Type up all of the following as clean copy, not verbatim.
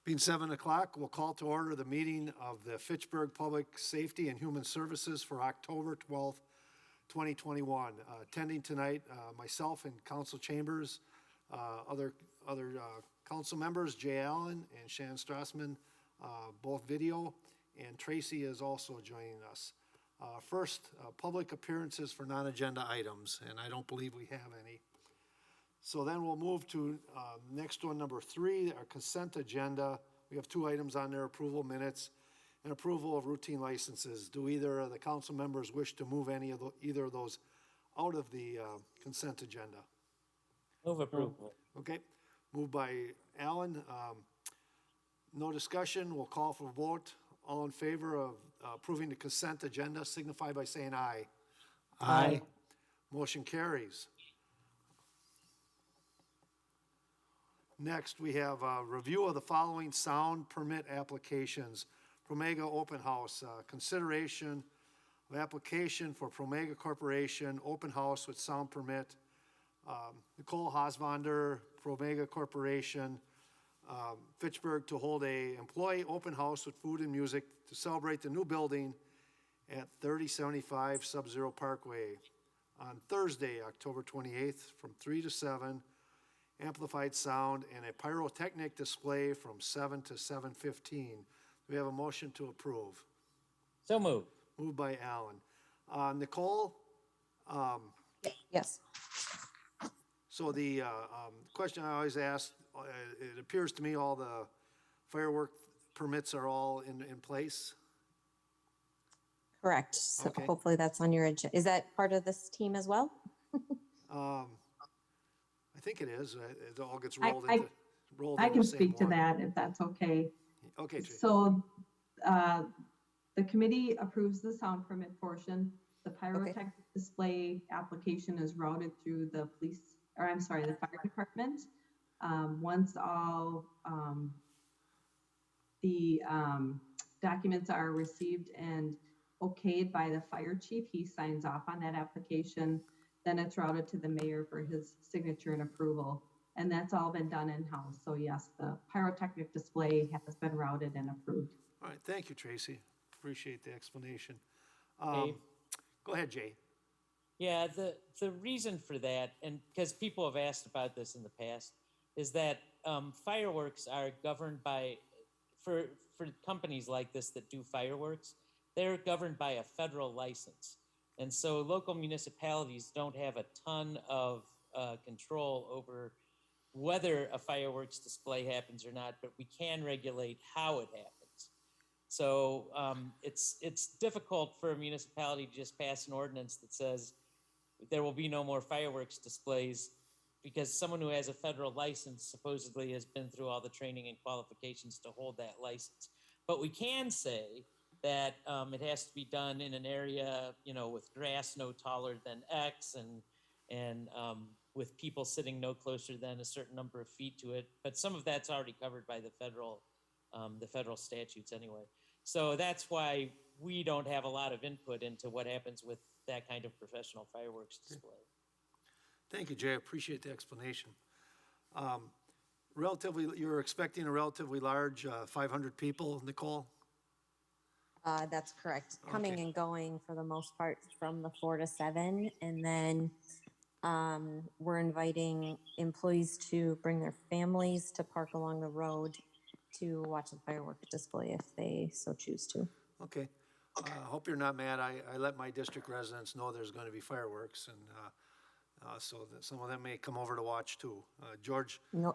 Being 7 o'clock, we'll call to order the meeting of the Fitchburg Public Safety and Human Services for October 12th, 2021. Attending tonight, myself and council chambers, other council members, Jay Allen and Shannon Strassman, both video, and Tracy is also joining us. First, public appearances for non-agenda items, and I don't believe we have any. So then we'll move to next one, number 3, our consent agenda. We have 2 items on there, approval minutes and approval of routine licenses. Do either of the council members wish to move either of those out of the consent agenda? Move approval. Okay, moved by Alan. No discussion, we'll call for a vote. All in favor of approving the consent agenda signify by saying aye. Aye. Motion carries. Next, we have a review of the following sound permit applications. Promega Open House, consideration of application for Promega Corporation, open house with sound permit. Nicole Hosvander, Promega Corporation, Fitchburg, to hold a employee open house with food and music to celebrate the new building at 3075 Sub-Zero Parkway on Thursday, October 28th from 3 to 7. Amplified sound and a pyrotechnic display from 7 to 7:15. We have a motion to approve. So moved. Moved by Alan. Nicole? Yes. So the question I always ask, it appears to me all the firework permits are all in place? Correct. So Okay. hopefully that's on your agenda. Is that part of this team as well? I think it is. It all gets I rolled into I the can same speak to warrant. that if that's okay. Okay, Tracy. So the committee approves the sound permit portion. The pyrotechnic display application is routed through the the fire department. Once all the documents are received and okayed by the fire chief, he signs off on that application. Then it's routed to the mayor for his signature and approval. And that's all been done in-house. So yes, the pyrotechnic display has been routed and approved. All right, thank you, Tracy. Appreciate the explanation. Dave? Go ahead, Jay. Yeah, the reason for that, and because people have asked about this in the past, is that fireworks are governed by, for companies like this that do fireworks, they're governed by a federal license. And so local municipalities don't have a ton of control over whether a fireworks display happens or not, but we can regulate how it happens. So it's difficult for a municipality to just pass an ordinance that says there will be no more fireworks displays because someone who has a federal license supposedly has been through all the training and qualifications to hold that license. But we can say that it has to be done in an area, with grass no taller than X and with people sitting no closer than a certain number of feet to it. But some of that's already covered by the federal statutes anyway. So that's why we don't have a lot of input into what happens with that kind of professional fireworks display. Thank you, Jay. I appreciate the explanation. You're expecting a relatively large 500 people, Nicole? That's correct. Coming and going for the most part from the 4 to 7. And then we're inviting employees to bring their families to park along the road to watch the fireworks display if they so choose to. Okay. I hope you're not mad. I let my district residents know there's going to be fireworks, and so that some of them may come over to watch too. George, No,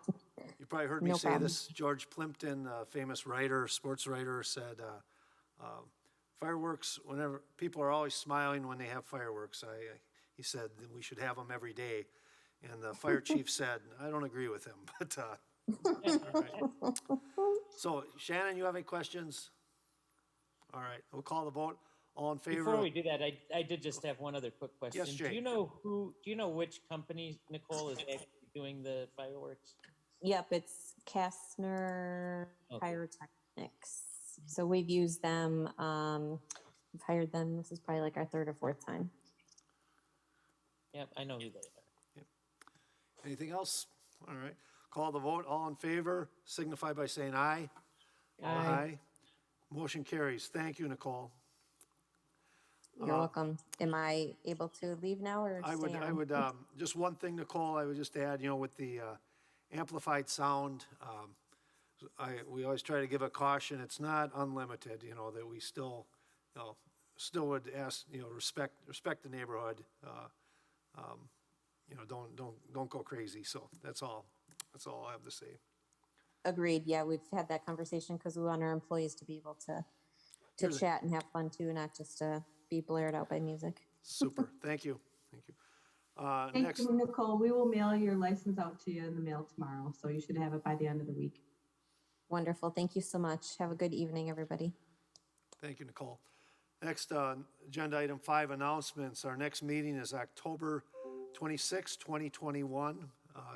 you probably heard me No say problem. this. George Plimpton, famous writer, sports writer, said fireworks, whenever people are always smiling when they have fireworks. He said that we should have them every day. And the fire chief said, I don't agree with him, but all right. So Shannon, you have any questions? All right, we'll call the vote. All in favor? Before we do that, I did just have one other quick question. Yes, Jay. Do you know which company, Nicole, is actually doing the fireworks? Yep, it's Kastner Okay. Pyrotechnics. So we've used them. We've hired them. This is probably like our 3rd or 4th time. Yep, I know who they are. Anything else? All right. Call the vote. All in favor signify by saying aye. Aye. Motion carries. Thank you, Nicole. You're welcome. Am I able to leave now or I stay would, on? just one thing, Nicole, I would just add, with the amplified sound, we always try to give a caution, it's not unlimited, that we still, still would ask, respect the neighborhood. Don't go crazy. So that's all I have to say. Agreed. Yeah, we've had that conversation because we want our employees to be able to Here's- chat and have fun too, not just to be blared out by music. Super. Thank you. Thank you. Thank Next, you, Nicole. We will mail your license out to you in the mail tomorrow, so you should have it by the end of the week. Wonderful. Thank you so much. Have a good evening, everybody. thank you, Nicole. Next, agenda item 5, announcements. Our next meeting is October 26, 2021.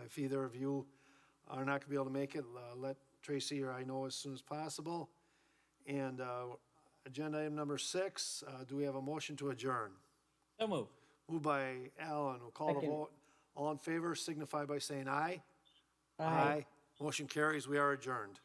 If either of you are not going to be able to make it, let Tracy or I know as soon as possible. And agenda item number 6, do we have a motion to adjourn? So move. Moved by Alan. We'll call the Second. vote. All in favor signify by saying aye. Aye. Motion carries. We are adjourned.